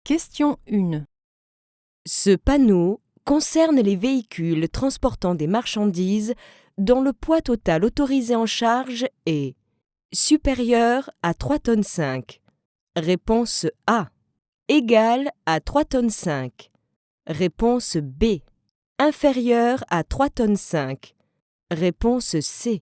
Question 1. Ce panneau concerne les véhicules transportant des marchandises dont le poids total autorisé en charge est supérieur à 3,5 tonnes. Réponse A. Égal à 3,5 tonnes. Réponse B. Inférieur à 3,5 tonnes. Réponse C.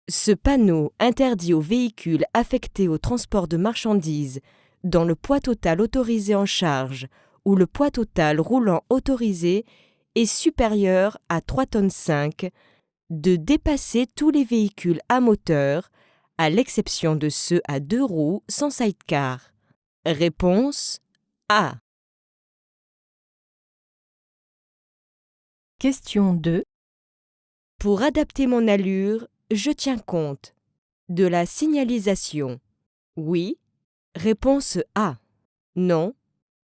Ce panneau interdit aux véhicules affectés au transport de marchandises dont le poids total autorisé en charge ou le poids total roulant autorisé est supérieur à 3,5 tonnes de dépasser tous les véhicules à moteur, à l'exception de ceux à 2 roues sans sidecar. Réponse A. Question 2. Pour adapter mon allure, je tiens compte de la signalisation. Oui. Réponse A. Non.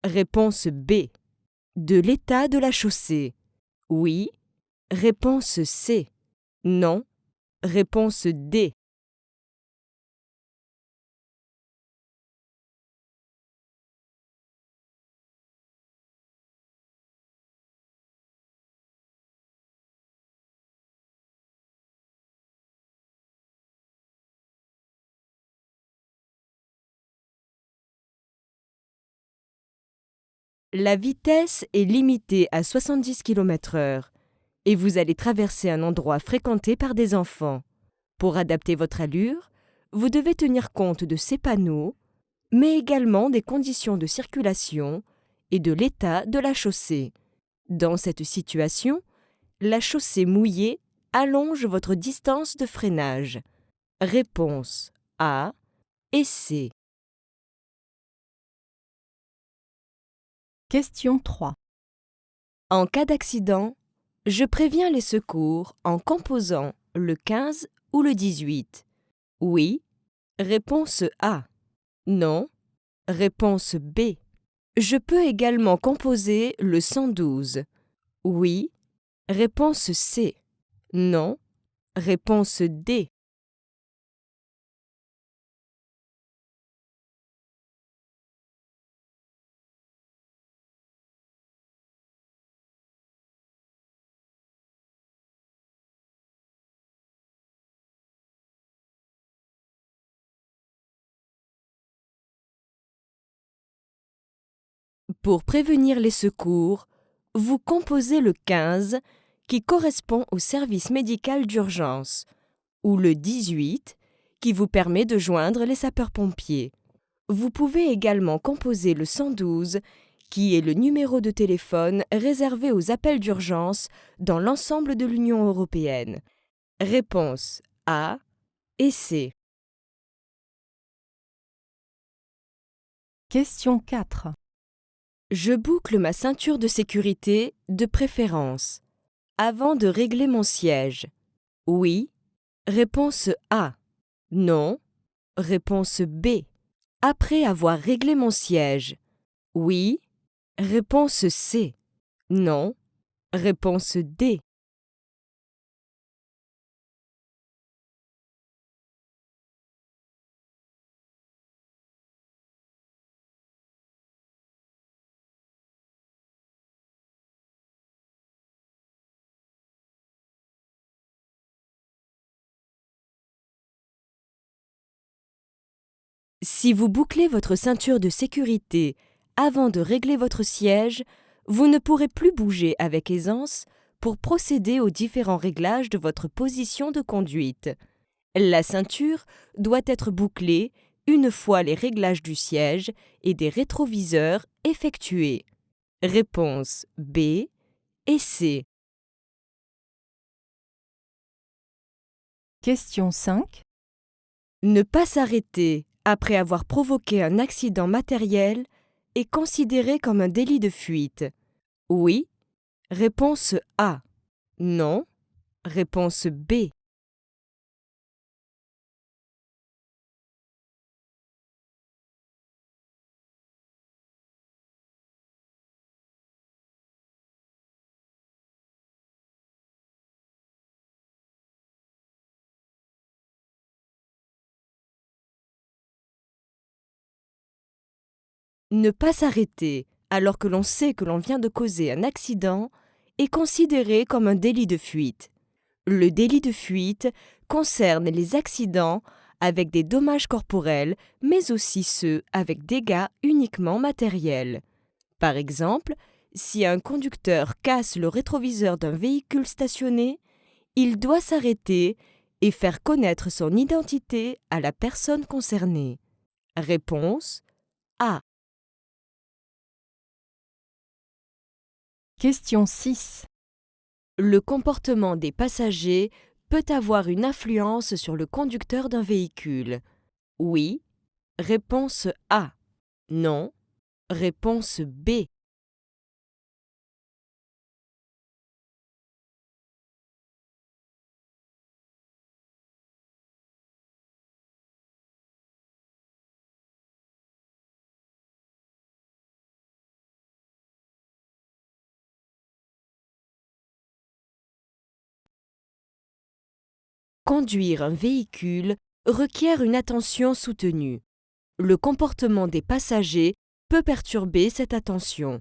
Réponse B. De l'état de la chaussée. Oui. Réponse C. Non. Réponse D. La vitesse est limitée à 70 km/h et vous allez traverser un endroit fréquenté par des enfants. Pour adapter votre allure, vous devez tenir compte de ces panneaux, mais également des conditions de circulation et de l'état de la chaussée. Dans cette situation, la chaussée mouillée allonge votre distance de freinage. Réponse A et C. Question 3. En cas d'accident, je préviens les secours en composant le 15 ou le 18. Oui. Réponse A. Non. Réponse B. Je peux également composer le 112. Oui. Réponse C. Non. Réponse D. Pour prévenir les secours, vous composez le 15 qui correspond au service médical d'urgence ou le 18 qui vous permet de joindre les sapeurs-pompiers. Vous pouvez également composer le 112 qui est le numéro de téléphone réservé aux appels d'urgence dans l'ensemble de l'Union européenne. Réponse A et C. Question 4. Je boucle ma ceinture de sécurité de préférence avant de régler mon siège. Oui. Réponse A. Non. Réponse B. Après avoir réglé mon siège. Oui. Réponse C. Non. Réponse D. Si vous bouclez votre ceinture de sécurité avant de régler votre siège, vous ne pourrez plus bouger avec aisance pour procéder aux différents réglages de votre position de conduite. La ceinture doit être bouclée une fois les réglages du siège et des rétroviseurs effectués. Réponse B et C. Question 5. Ne pas s'arrêter après avoir provoqué un accident matériel est considéré comme un délit de fuite. Oui. Réponse A. Non. Réponse B. Ne pas s'arrêter alors que l'on sait que l'on vient de causer un accident est considéré comme un délit de fuite. Le délit de fuite concerne les accidents avec des dommages corporels, mais aussi ceux avec dégâts uniquement matériels. Par exemple, si un conducteur casse le rétroviseur d'un véhicule stationné, il doit s'arrêter et faire connaître son identité à la personne concernée. Réponse A. Question 6. Le comportement des passagers peut avoir une influence sur le conducteur d'un véhicule. Oui. Réponse A. Non. Réponse B. Conduire un véhicule requiert une attention soutenue. Le comportement des passagers peut perturber cette attention.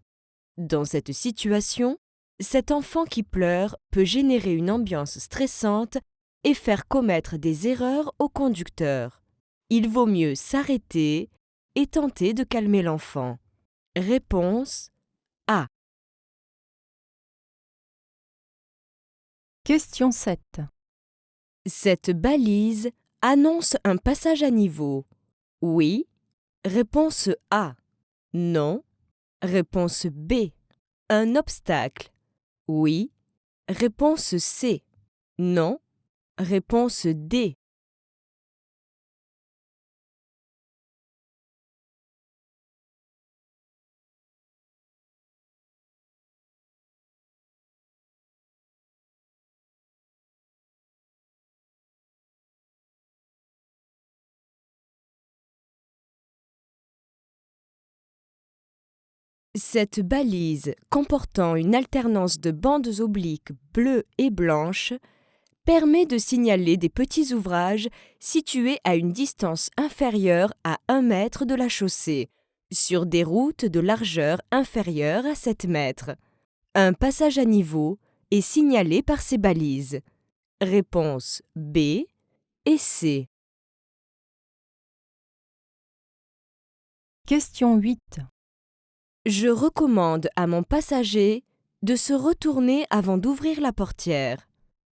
Dans cette situation, cet enfant qui pleure peut générer une ambiance stressante et faire commettre des erreurs au conducteur. Il vaut mieux s'arrêter et tenter de calmer l'enfant. Réponse A. Question 7. Cette balise annonce un passage à niveau. Oui. Réponse A. Non. Réponse B. Un obstacle. Oui. Réponse C. Non. Réponse D. Cette balise, comportant une alternance de bandes obliques bleues et blanches, permet de signaler des petits ouvrages situés à une distance inférieure à 1 mètre de la chaussée, sur des routes de largeur inférieure à 7 mètres. Un passage à niveau est signalé par ces balises. Réponse B et C. Question 8. Je recommande à mon passager de se retourner avant d'ouvrir la portière.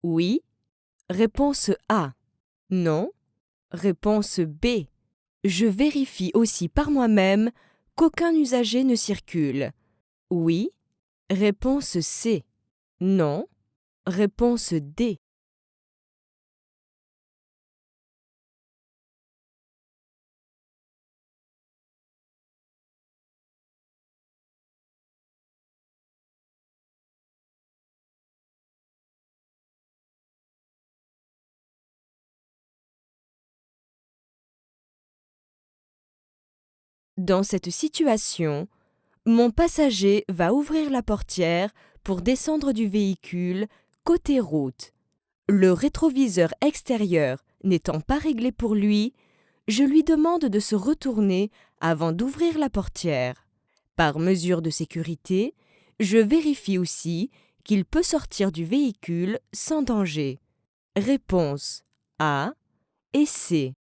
Oui. Réponse A. Non. Réponse B. Je vérifie aussi par moi-même qu'aucun usager ne circule. Oui. Réponse C. Non. Réponse D. Dans cette situation, mon passager va ouvrir la portière pour descendre du véhicule côté route. Le rétroviseur extérieur n'étant pas réglé pour lui, je lui demande de se retourner avant d'ouvrir la portière. Par mesure de sécurité, je vérifie aussi qu'il peut sortir du véhicule sans danger. Réponse A et C.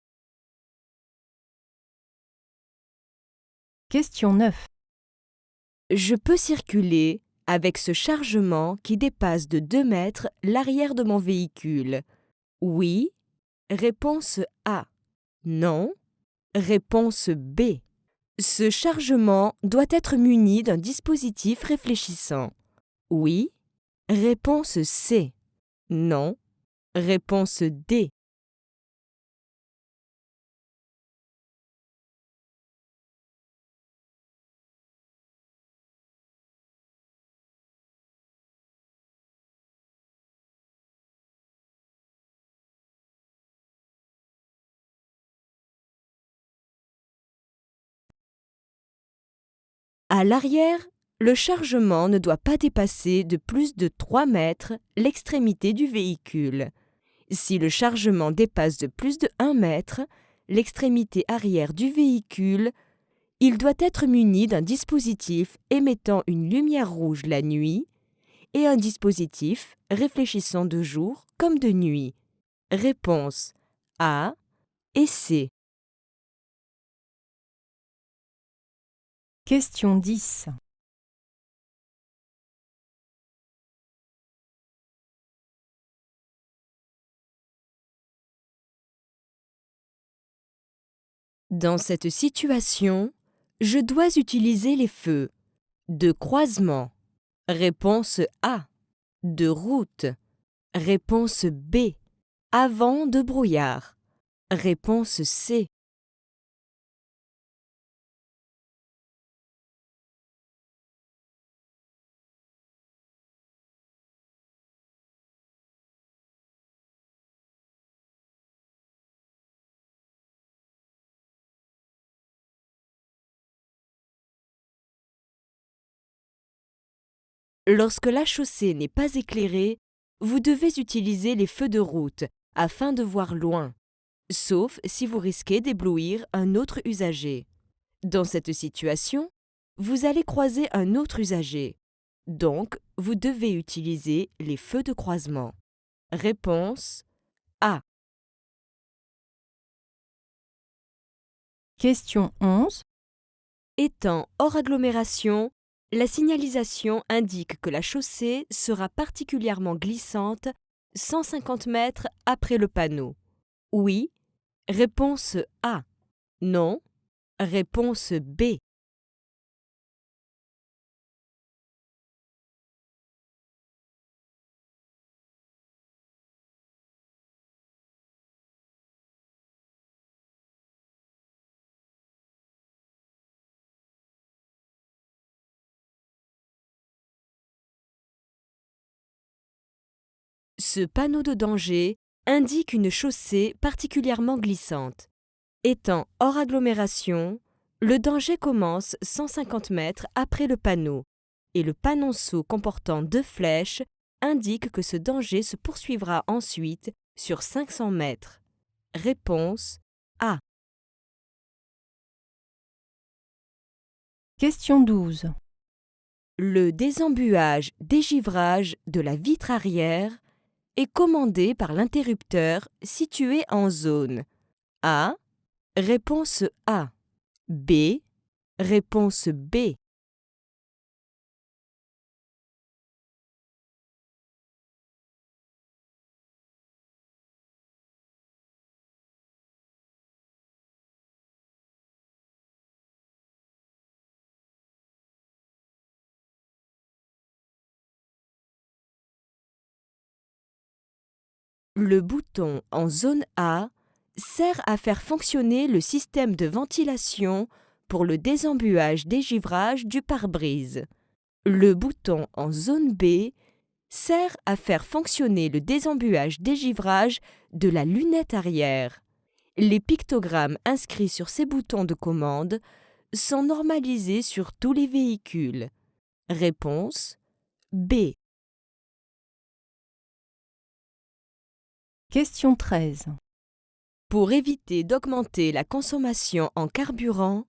Question 9. Je peux circuler avec ce chargement qui dépasse de 2 mètres l'arrière de mon véhicule. Oui. Réponse A. Non. Réponse B. Ce chargement doit être muni d'un dispositif réfléchissant. Oui. Réponse C. Non. Réponse D. À l'arrière, le chargement ne doit pas dépasser de plus de 3 mètres l'extrémité du véhicule. Si le chargement dépasse de plus de 1 mètre l'extrémité arrière du véhicule, Il doit être muni d'un dispositif émettant une lumière rouge la nuit et un dispositif réfléchissant de jour comme de nuit. Réponse A et C. Question 10. Dans cette situation, je dois utiliser les feux de croisement. Réponse A. De route. Réponse B. Avant de brouillard. Réponse C. Lorsque la chaussée n'est pas éclairée, vous devez utiliser les feux de route afin de voir loin, sauf si vous risquez d'éblouir un autre usager. Dans cette situation, vous allez croiser un autre usager, donc vous devez utiliser les feux de croisement. Réponse A. Question 11. Étant hors agglomération, la signalisation indique que la chaussée sera particulièrement glissante 150 mètres après le panneau. Oui. Réponse A. Non. Réponse B. Ce panneau de danger indique une chaussée particulièrement glissante. Étant hors agglomération, le danger commence 150 mètres après le panneau et le panonceau comportant 2 flèches indique que ce danger se poursuivra ensuite sur 500 mètres. Réponse A. Question 12. Le désembuage-dégivrage de la vitre arrière est commandé par l'interrupteur situé en zone A. Réponse A. B. Réponse B. Le bouton en zone A sert à faire fonctionner le système de ventilation pour le désembuage-dégivrage du pare-brise. Le bouton en zone B sert à faire fonctionner le désembuage-dégivrage de la lunette arrière. Les pictogrammes inscrits sur ces boutons de commande sont normalisés sur tous les véhicules. Réponse B. Question 13. Pour éviter d'augmenter la consommation en carburant,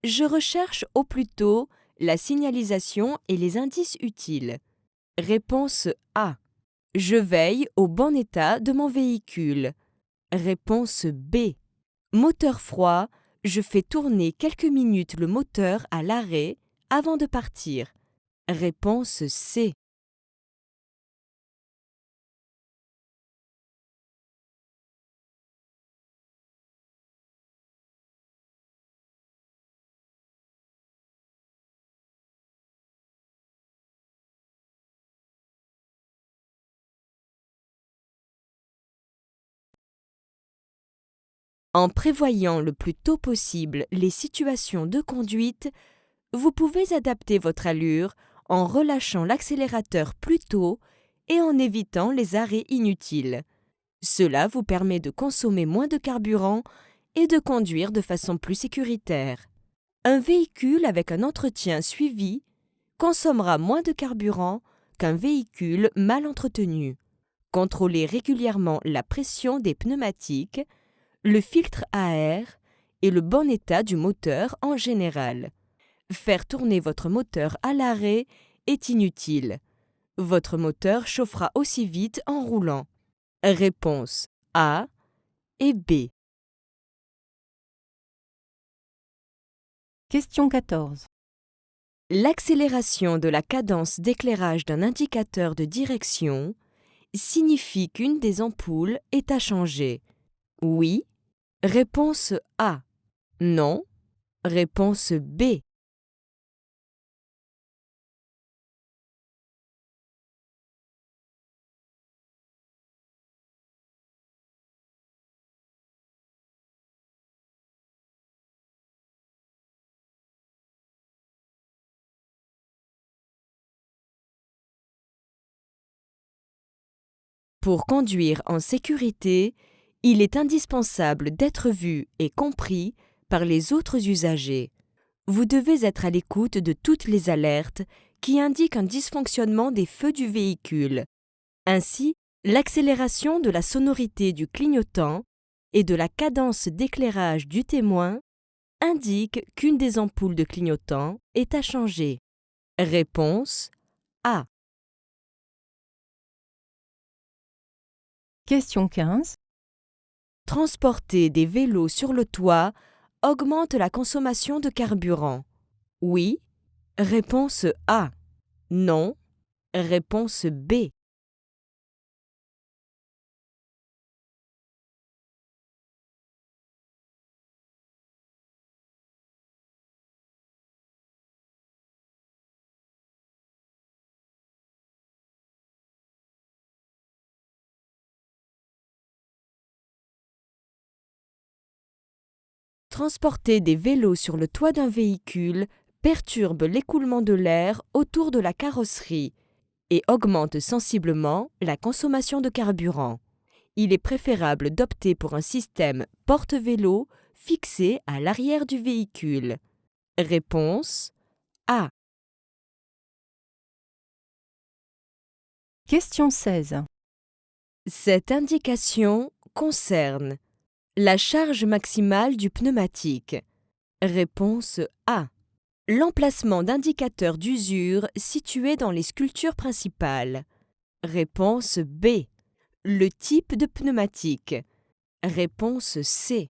je recherche au plus tôt la signalisation et les indices utiles. Réponse A. Je veille au bon état de mon véhicule. Réponse B. Moteur froid, je fais tourner quelques minutes le moteur à l'arrêt avant de partir. Réponse C. En prévoyant le plus tôt possible les situations de conduite, vous pouvez adapter votre allure en relâchant l'accélérateur plus tôt et en évitant les arrêts inutiles. Cela vous permet de consommer moins de carburant et de conduire de façon plus sécuritaire. Un véhicule avec un entretien suivi consommera moins de carburant qu'un véhicule mal entretenu. Contrôlez régulièrement la pression des pneumatiques, le filtre à air et le bon état du moteur en général. Faire tourner votre moteur à l'arrêt est inutile. Votre moteur chauffera aussi vite en roulant. Réponse A et B. Question 14. L'accélération de la cadence d'éclairage d'un indicateur de direction signifie qu'une des ampoules est à changer. Oui. Réponse A. Non. Réponse B. Pour conduire en sécurité, il est indispensable d'être vu et compris par les autres usagers. Vous devez être à l'écoute de toutes les alertes qui indiquent un dysfonctionnement des feux du véhicule. Ainsi, l'accélération de la sonorité du clignotant et de la cadence d'éclairage du témoin indique qu'une des ampoules de clignotant est à changer. Réponse A. Question 15. Transporter des vélos sur le toit augmente la consommation de carburant. Oui. Réponse A. Non. Réponse B. Transporter des vélos sur le toit d'un véhicule perturbe l'écoulement de l'air autour de la carrosserie et augmente sensiblement la consommation de carburant. Il est préférable d'opter pour un système porte-vélo fixé à l'arrière du véhicule. Réponse A. Question 16. Cette indication concerne la charge maximale du pneumatique. Réponse A. L'emplacement d'indicateurs d'usure situés dans les sculptures principales. Réponse B. Le type de pneumatique. Réponse C.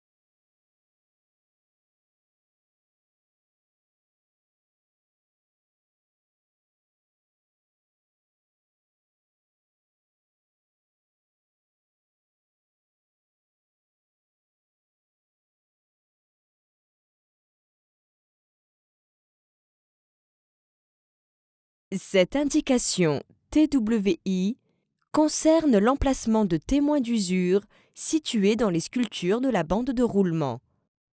Cette indication TWI concerne l'emplacement de témoins d'usure situés dans les sculptures de la bande de roulement.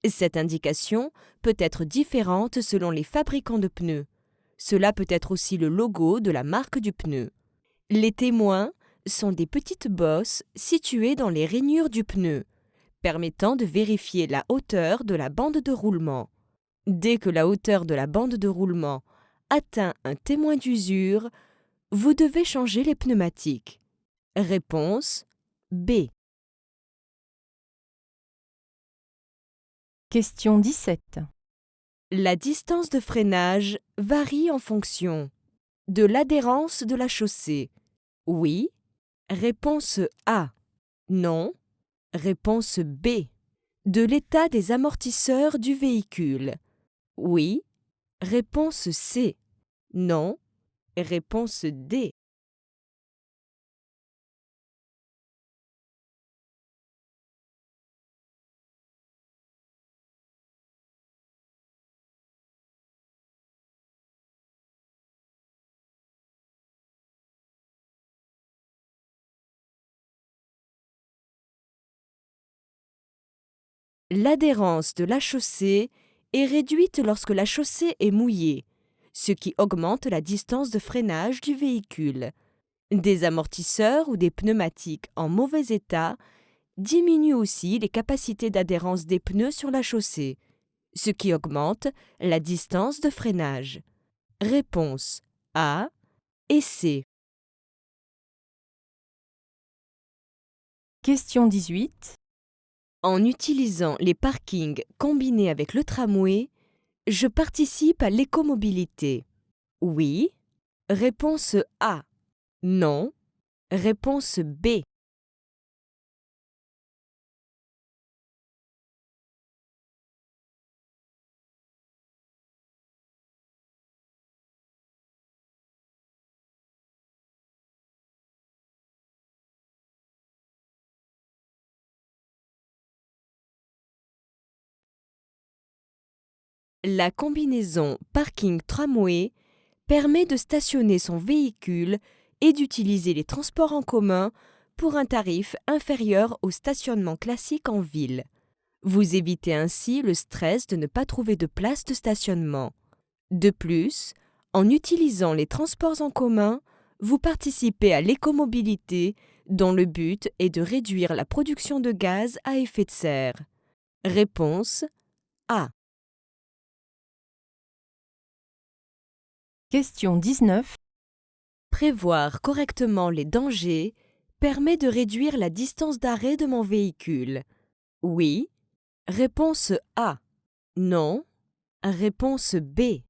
Cette indication peut être différente selon les fabricants de pneus. Cela peut être aussi le logo de la marque du pneu. Les témoins sont des petites bosses situées dans les rainures du pneu, permettant de vérifier la hauteur de la bande de roulement. Dès que la hauteur de la bande de roulement atteint un témoin d'usure, vous devez changer les pneumatiques. Réponse B. Question 17. La distance de freinage varie en fonction de l'adhérence de la chaussée. Oui. Réponse A. Non. Réponse B. De l'état des amortisseurs du véhicule. Oui. Réponse C. Non. Réponse D. L'adhérence de la chaussée est réduite lorsque la chaussée est mouillée, ce qui augmente la distance de freinage du véhicule. Des amortisseurs ou des pneumatiques en mauvais état diminuent aussi les capacités d'adhérence des pneus sur la chaussée, ce qui augmente la distance de freinage. Réponse A et C. Question 18. En utilisant les parkings combinés avec le tramway, je participe à l'écomobilité. Oui. Réponse A. Non. Réponse B. La combinaison parking-tramway permet de stationner son véhicule et d'utiliser les transports en commun pour un tarif inférieur au stationnement classique en ville. Vous évitez ainsi le stress de ne pas trouver de place de stationnement. De plus, en utilisant les transports en commun, vous participez à l'écomobilité dont le but est de réduire la production de gaz à effet de serre. Réponse A. Question 19. Prévoir correctement les dangers permet de réduire la distance d'arrêt de mon véhicule. Oui. Réponse A. Non. Réponse B.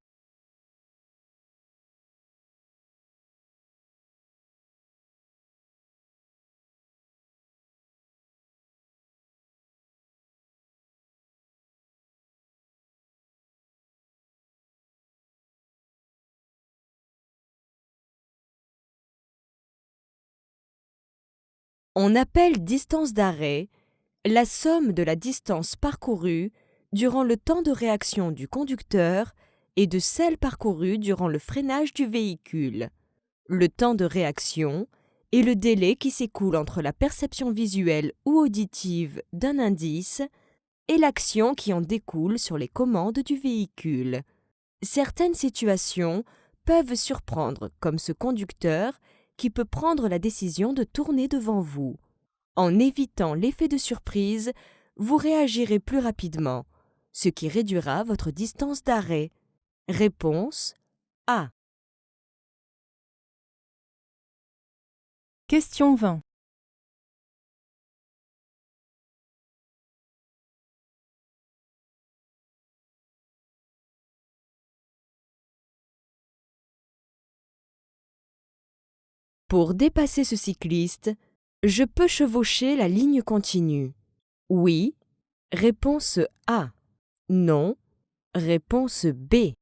On appelle distance d'arrêt la somme de la distance parcourue durant le temps de réaction du conducteur et de celle parcourue durant le freinage du véhicule. Le temps de réaction est le délai qui s'écoule entre la perception visuelle ou auditive d'un indice et l'action qui en découle sur les commandes du véhicule. Certaines situations peuvent surprendre, comme ce conducteur qui peut prendre la décision de tourner devant vous. En évitant l'effet de surprise, vous réagirez plus rapidement, ce qui réduira votre distance d'arrêt. Réponse A. Question 20. Pour dépasser ce cycliste, je peux chevaucher la ligne continue. Oui. Réponse A. Non. Réponse B.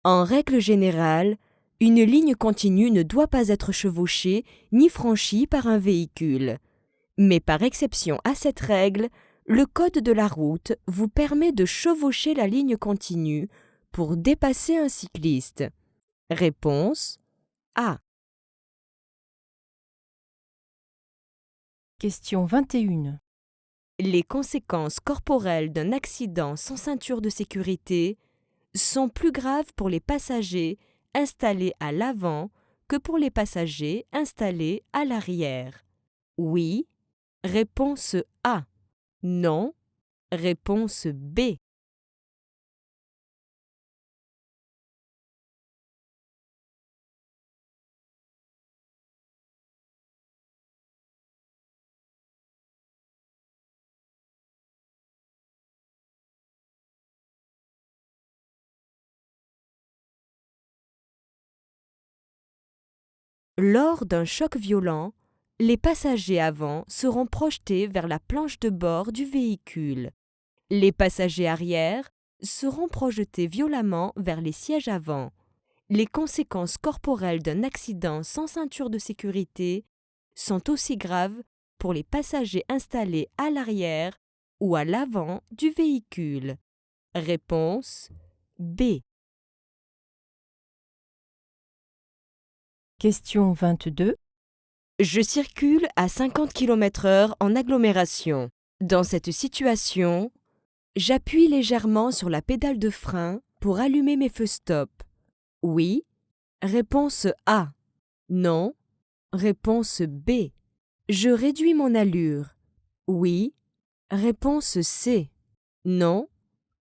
En règle générale, une ligne continue ne doit pas être chevauchée ni franchie par un véhicule. Mais par exception à cette règle, le code de la route vous permet de chevaucher la ligne continue pour dépasser un cycliste. Réponse A. Question 21. Les conséquences corporelles d'un accident sans ceinture de sécurité sont plus graves pour les passagers installés à l'avant que pour les passagers installés à l'arrière. Oui. Réponse A. Non. Réponse B. Lors d'un choc violent, les passagers avant seront projetés vers la planche de bord du véhicule. Les passagers arrière seront projetés violemment vers les sièges avant. Les conséquences corporelles d'un accident sans ceinture de sécurité sont aussi graves pour les passagers installés à l'arrière ou à l'avant du véhicule. Réponse B. Question 22. Je circule à 50 km/h en agglomération. Dans cette situation, j'appuie légèrement sur la pédale de frein pour allumer mes feux stop. Oui. Réponse A. Non. Réponse B. Je réduis mon allure. Oui. Réponse C. Non.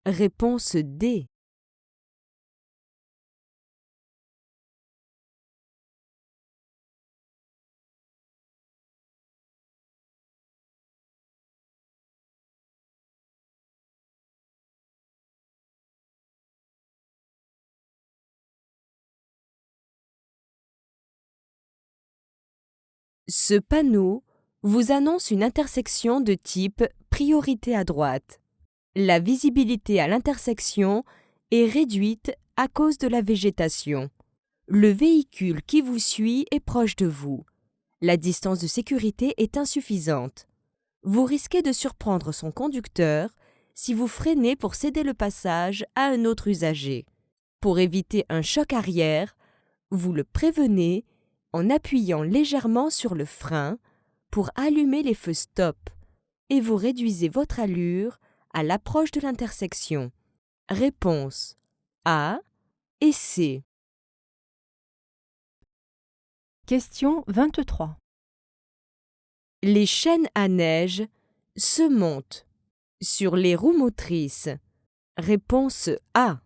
Réponse D. Ce panneau vous annonce une intersection de type priorité à droite. La visibilité à l'intersection est réduite à cause de la végétation. Le véhicule qui vous suit est proche de vous. La distance de sécurité est insuffisante. Vous risquez de surprendre son conducteur si vous freinez pour céder le passage à un autre usager. Pour éviter un choc arrière, vous le prévenez en appuyant légèrement sur le frein pour allumer les feux stop et vous réduisez votre allure à l'approche de l'intersection. Réponse A et C. Question 23. Les chaînes à neige se montent sur les roues motrices. Réponse A.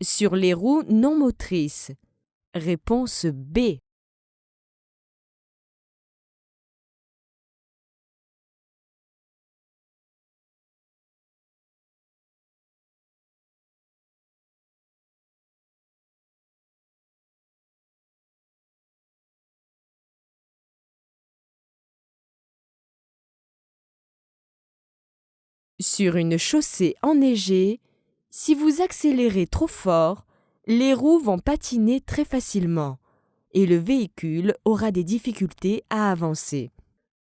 Sur les roues non motrices. Réponse B. Sur une chaussée enneigée, si vous accélérez trop fort, les roues vont patiner très facilement et le véhicule aura des difficultés à avancer.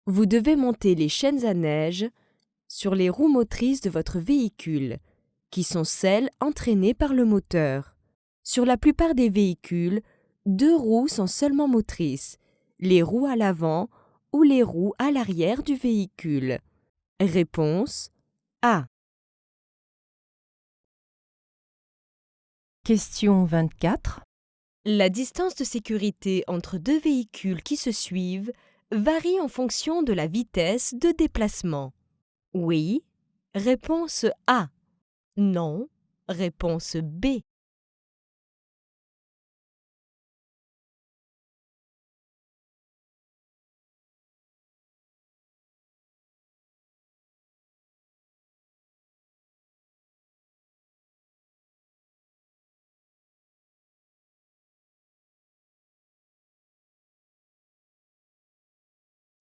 Vous devez monter les chaînes à neige sur les roues motrices de votre véhicule, qui sont celles entraînées par le moteur. Sur la plupart des véhicules, 2 roues sont seulement motrices, les roues à l'avant ou les roues à l'arrière du véhicule. Réponse A. Question 24. La distance de sécurité entre 2 véhicules qui se suivent varie en fonction de la vitesse de déplacement. Oui. Réponse A. Non. Réponse B.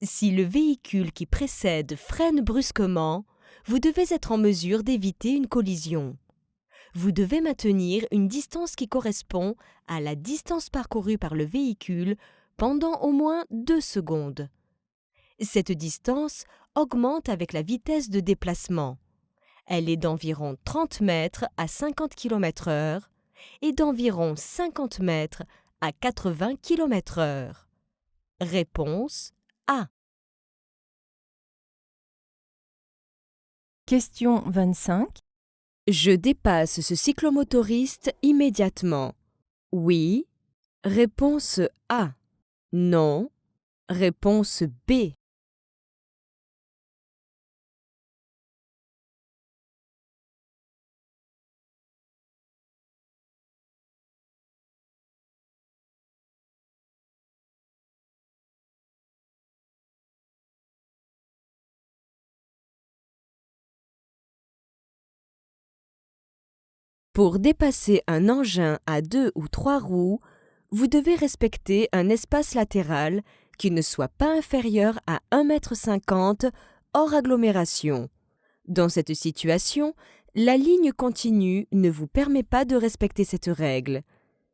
Si le véhicule qui précède freine brusquement, vous devez être en mesure d'éviter une collision. Vous devez maintenir une distance qui correspond à la distance parcourue par le véhicule pendant au moins 2 secondes. Cette distance augmente avec la vitesse de déplacement. Elle est d'environ 30 mètres à 50 km/h et d'environ 50 mètres à 80 km/h. Réponse A. Question 25. Je dépasse ce cyclomotoriste immédiatement. Oui. Réponse A. Non. Réponse B. Pour dépasser un engin à 2 ou 3 roues, vous devez respecter un espace latéral qui ne soit pas inférieur à 1,50 m hors agglomération. Dans cette situation, la ligne continue ne vous permet pas de respecter cette règle.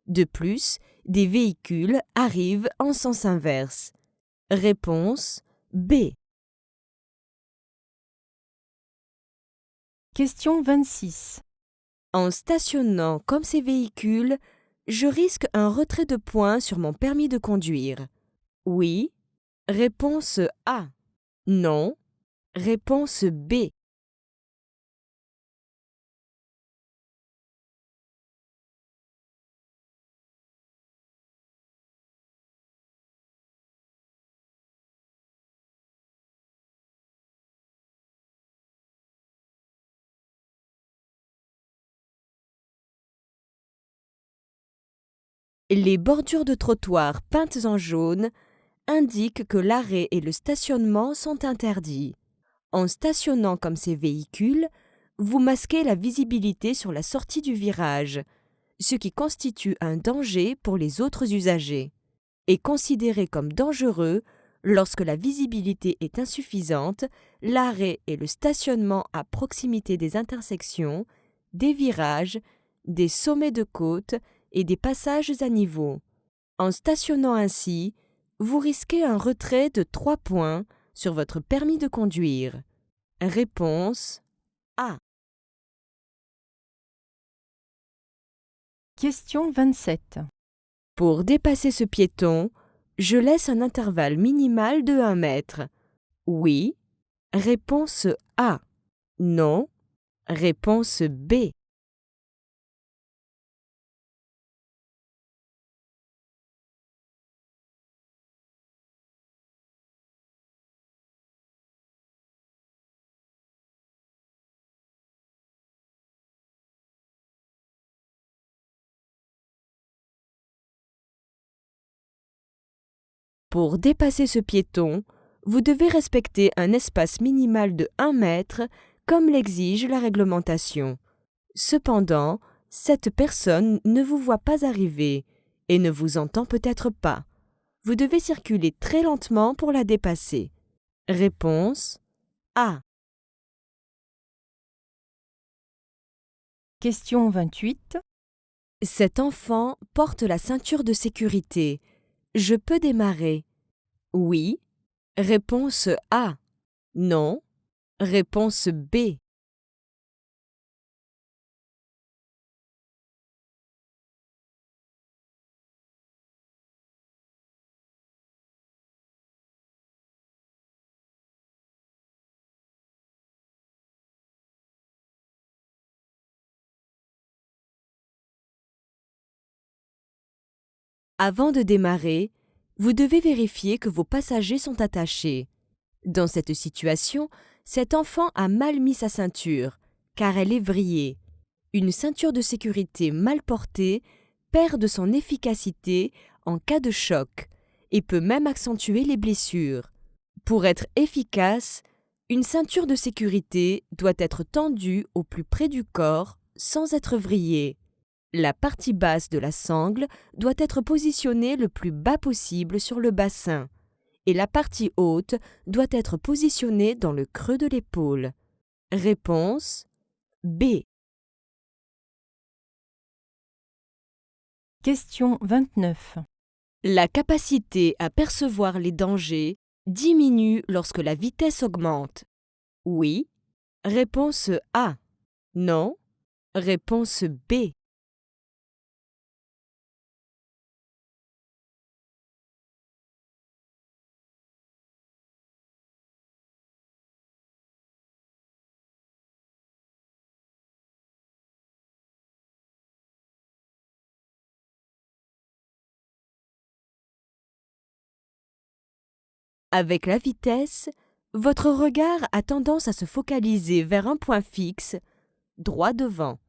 De plus, des véhicules arrivent en sens inverse. Réponse B. Question 26. En stationnant comme ces véhicules, je risque un retrait de points sur mon permis de conduire. Oui. Réponse A. Non. Réponse B. Les bordures de trottoir peintes en jaune indiquent que l'arrêt et le stationnement sont interdits. En stationnant comme ces véhicules, vous masquez la visibilité sur la sortie du virage, ce qui constitue un danger pour les autres usagers, et considéré comme dangereux lorsque la visibilité est insuffisante, l'arrêt et le stationnement à proximité des intersections, des virages, des sommets de côte et des passages à niveau. En stationnant ainsi, vous risquez un retrait de 3 points sur votre permis de conduire. Réponse A. Question 27. Pour dépasser ce piéton, je laisse un intervalle minimal de 1 mètre. Oui. Réponse A. Non. Réponse B. Pour dépasser ce piéton, vous devez respecter un espace minimal de 1 mètre comme l'exige la réglementation. Cependant, cette personne ne vous voit pas arriver et ne vous entend peut-être pas. Vous devez circuler très lentement pour la dépasser. Réponse A. Question 28. Cet enfant porte la ceinture de sécurité. Je peux démarrer. Oui. Réponse A. Non. Réponse B. Avant de démarrer, vous devez vérifier que vos passagers sont attachés. Dans cette situation, cet enfant a mal mis sa ceinture, car elle est vrillée. Une ceinture de sécurité mal portée perd de son efficacité en cas de choc et peut même accentuer les blessures. Pour être efficace, une ceinture de sécurité doit être tendue au plus près du corps sans être vrillée. La partie basse de la sangle doit être positionnée le plus bas possible sur le bassin et la partie haute doit être positionnée dans le creux de l'épaule. Réponse B. Question 29. La capacité à percevoir les dangers diminue lorsque la vitesse augmente. Oui. Réponse A. Non. Réponse B. Avec la vitesse, votre regard a tendance à se focaliser vers un point fixe, droit devant.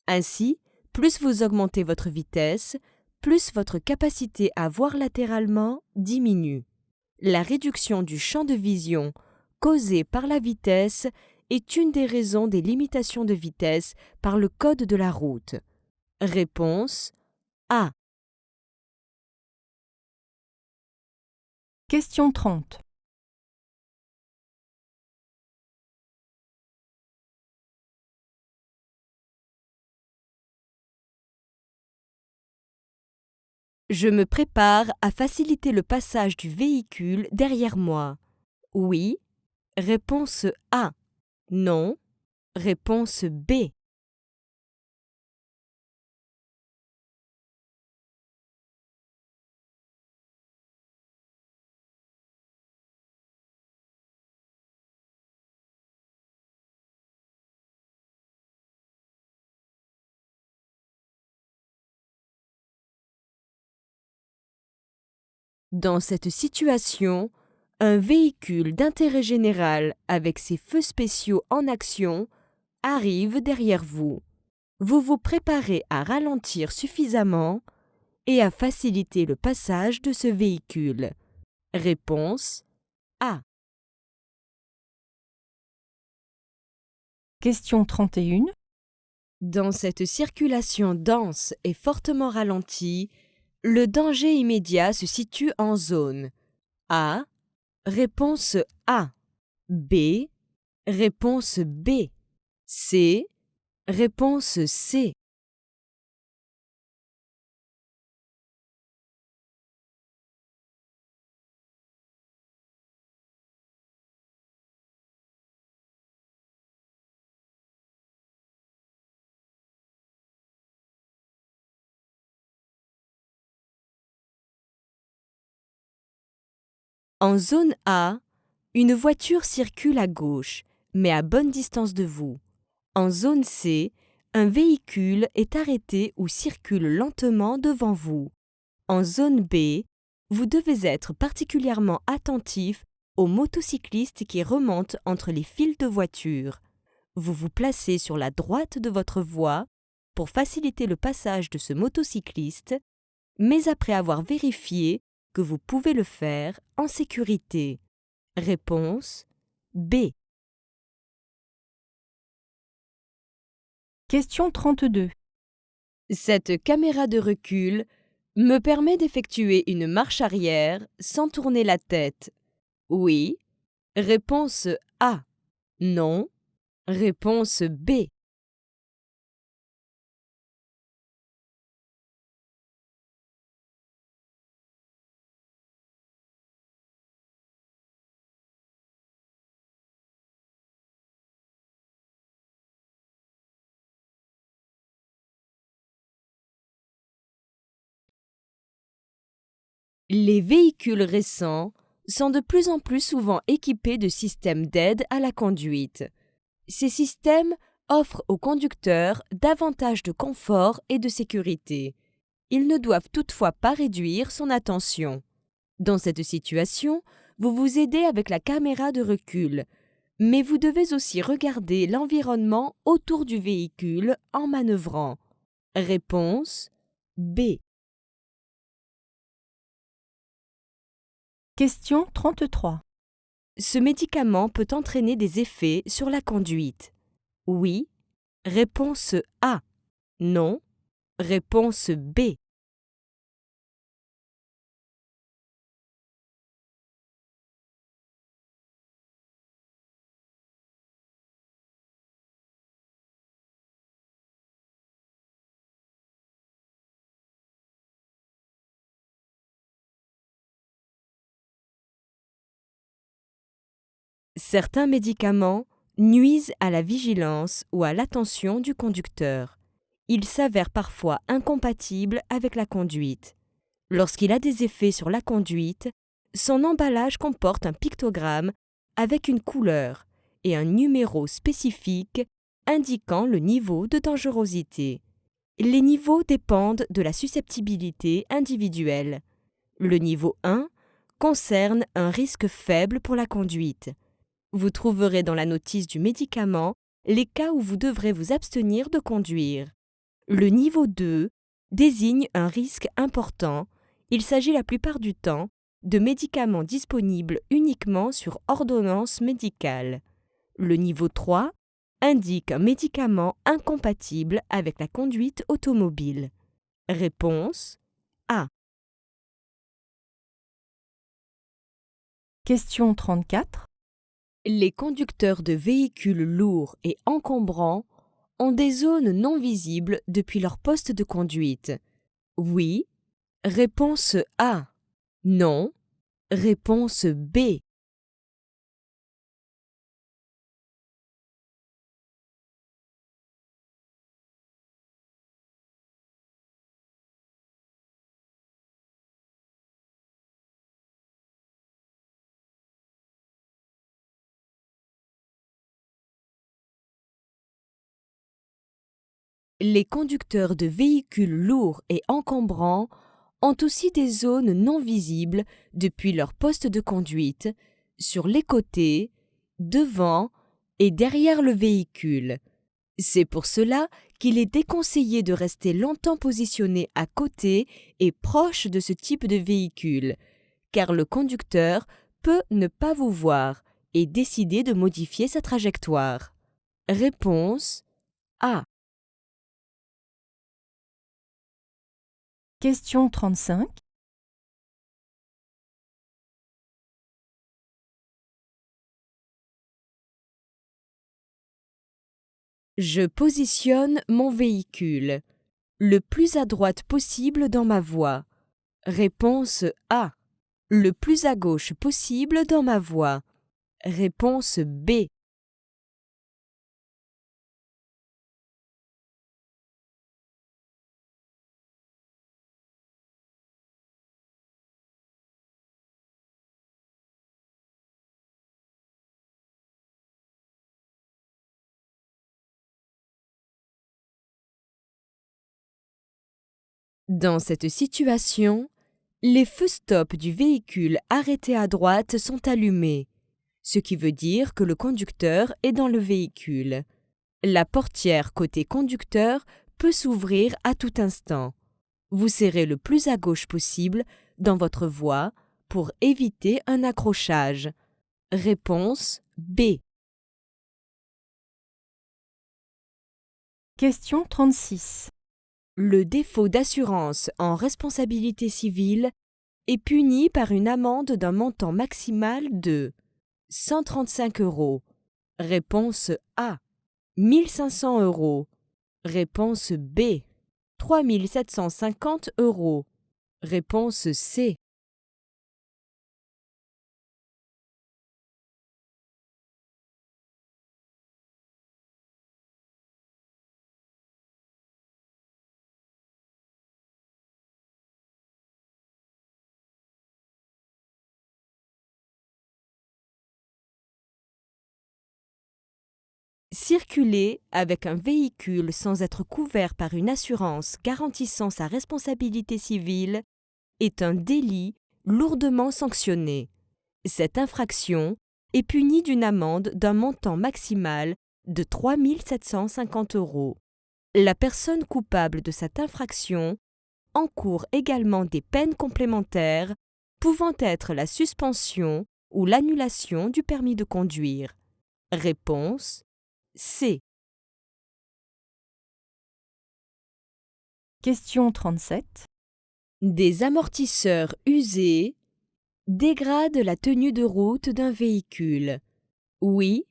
Ainsi, plus vous augmentez votre vitesse, plus votre capacité à voir latéralement diminue. La réduction du champ de vision causée par la vitesse est une des raisons des limitations de vitesse par le code de la route. Réponse A. Question 30. Je me prépare à faciliter le passage du véhicule derrière moi. Oui. Réponse A. Non. Réponse B. Dans cette situation, un véhicule d'intérêt général avec ses feux spéciaux en action arrive derrière vous. Vous vous préparez à ralentir suffisamment et à faciliter le passage de ce véhicule. Réponse A. Question 31. Dans cette circulation dense et fortement ralentie, le danger immédiat se situe en zone A. Réponse A. B. Réponse B. C. Réponse C. En zone A, une voiture circule à gauche, mais à bonne distance de vous. En zone C, un véhicule est arrêté ou circule lentement devant vous. En zone B, vous devez être particulièrement attentif aux motocyclistes qui remontent entre les files de voitures. Vous vous placez sur la droite de votre voie pour faciliter le passage de ce motocycliste, mais après avoir vérifié que vous pouvez le faire en sécurité. Réponse B. Question 32. Cette caméra de recul me permet d'effectuer une marche arrière sans tourner la tête. Oui. Réponse A. Non. Réponse B. Les véhicules récents sont de plus en plus souvent équipés de systèmes d'aide à la conduite. Ces systèmes offrent aux conducteurs davantage de confort et de sécurité. Ils ne doivent toutefois pas réduire son attention. Dans cette situation, vous vous aidez avec la caméra de recul, mais vous devez aussi regarder l'environnement autour du véhicule en manœuvrant. Réponse B. Question 33. Ce médicament peut entraîner des effets sur la conduite. Oui. Réponse A. Non. Réponse B. Certains médicaments nuisent à la vigilance ou à l'attention du conducteur. Ils s'avèrent parfois incompatibles avec la conduite. Lorsqu'il a des effets sur la conduite, son emballage comporte un pictogramme avec une couleur et un numéro spécifique indiquant le niveau de dangerosité. Les niveaux dépendent de la susceptibilité individuelle. Le niveau 1 concerne un risque faible pour la conduite. Vous trouverez dans la notice du médicament les cas où vous devrez vous abstenir de conduire. Le niveau 2 désigne un risque important. Il s'agit la plupart du temps de médicaments disponibles uniquement sur ordonnance médicale. Le niveau 3 indique un médicament incompatible avec la conduite automobile. Réponse A. Question 34. Les conducteurs de véhicules lourds et encombrants ont des zones non visibles depuis leur poste de conduite. Oui. Réponse A. Non. Réponse B. Les conducteurs de véhicules lourds et encombrants ont aussi des zones non visibles depuis leur poste de conduite, sur les côtés, devant et derrière le véhicule. C'est pour cela qu'il est déconseillé de rester longtemps positionné à côté et proche de ce type de véhicule, car le conducteur peut ne pas vous voir et décider de modifier sa trajectoire. Réponse A. Question 35. Je positionne mon véhicule le plus à droite possible dans ma voie. Réponse A. Le plus à gauche possible dans ma voie. Réponse B. Dans cette situation, les feux stop du véhicule arrêté à droite sont allumés, ce qui veut dire que le conducteur est dans le véhicule. La portière côté conducteur peut s'ouvrir à tout instant. Vous serrez le plus à gauche possible dans votre voie pour éviter un accrochage. Réponse B. Question 36. Le défaut d'assurance en responsabilité civile est puni par une amende d'un montant maximal de 135 €. Réponse A. 1500 €. Réponse B. 3750 €. Réponse C. Circuler avec un véhicule sans être couvert par une assurance garantissant sa responsabilité civile est un délit lourdement sanctionné. Cette infraction est punie d'une amende d'un montant maximal de 3 750 €. La personne coupable de cette infraction encourt également des peines complémentaires pouvant être la suspension ou l'annulation du permis de conduire. Réponse C. Question 37. Des amortisseurs usés dégradent la tenue de route d'un véhicule. Oui.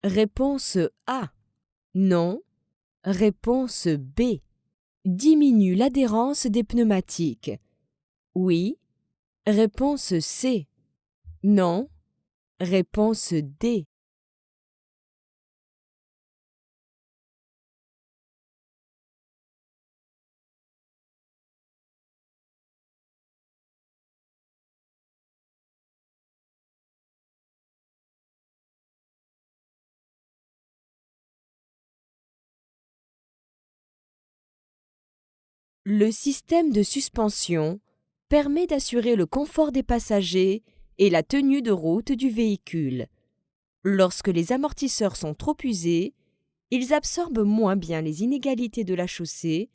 Réponse A. Non. Réponse B. Diminue l'adhérence des pneumatiques. Oui. Réponse C. Non. Réponse D. Le système de suspension permet d'assurer le confort des passagers et la tenue de route du véhicule. Lorsque les amortisseurs sont trop usés, ils absorbent moins bien les inégalités de la chaussée,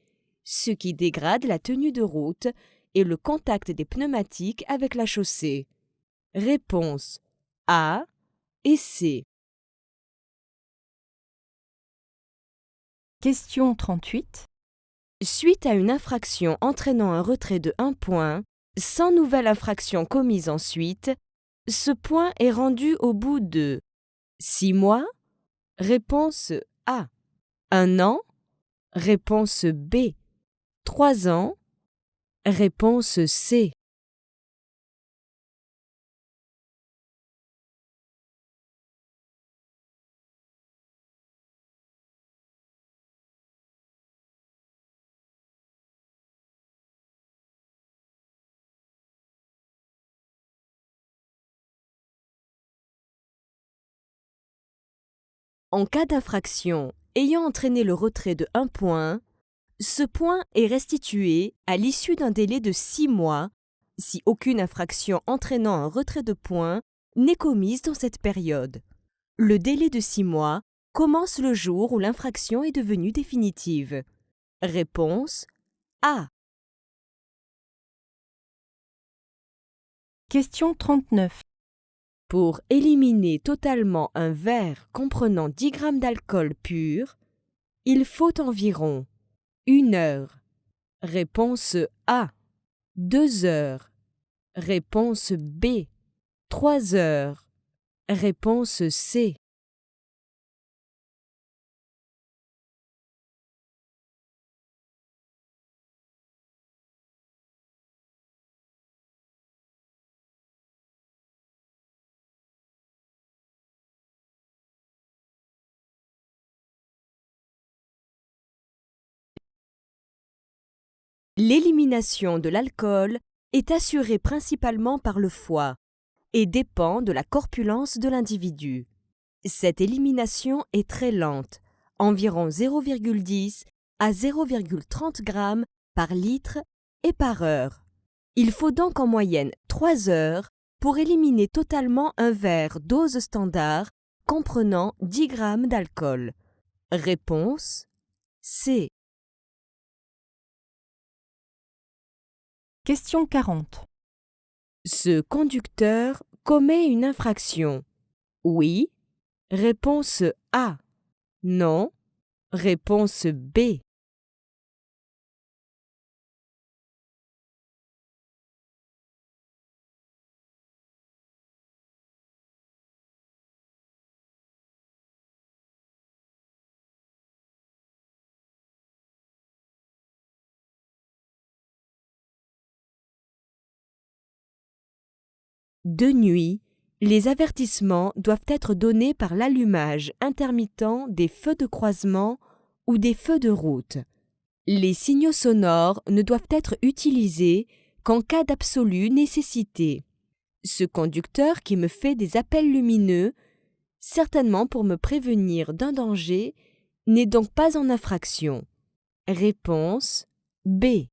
ce qui dégrade la tenue de route et le contact des pneumatiques avec la chaussée. Réponse A et C. Question 38. Suite à une infraction entraînant un retrait de 1 point, sans nouvelle infraction commise ensuite, ce point est rendu au bout de 6 mois. Réponse A. 1 an. Réponse B. 3 ans. Réponse C. En cas d'infraction ayant entraîné le retrait de 1 point, ce point est restitué à l'issue d'un délai de 6 mois si aucune infraction entraînant un retrait de points n'est commise dans cette période. Le délai de 6 mois commence le jour où l'infraction est devenue définitive. Réponse A. Question 39. Pour éliminer totalement un verre comprenant 10 g d'alcool pur, il faut environ 1 heure. Réponse A. 2 heures. Réponse B. 3 heures. Réponse C. L'élimination de l'alcool est assurée principalement par le foie et dépend de la corpulence de l'individu. Cette élimination est très lente, environ 0,10 à 0,30 g par litre et par heure. Il faut donc en moyenne 3 heures pour éliminer totalement un verre dose standard comprenant 10 g d'alcool. Réponse C. Question 40. Ce conducteur commet une infraction. Oui. Réponse A. Non. Réponse B. De nuit, les avertissements doivent être donnés par l'allumage intermittent des feux de croisement ou des feux de route. Les signaux sonores ne doivent être utilisés qu'en cas d'absolue nécessité. Ce conducteur qui me fait des appels lumineux, certainement pour me prévenir d'un danger, n'est donc pas en infraction. Réponse B.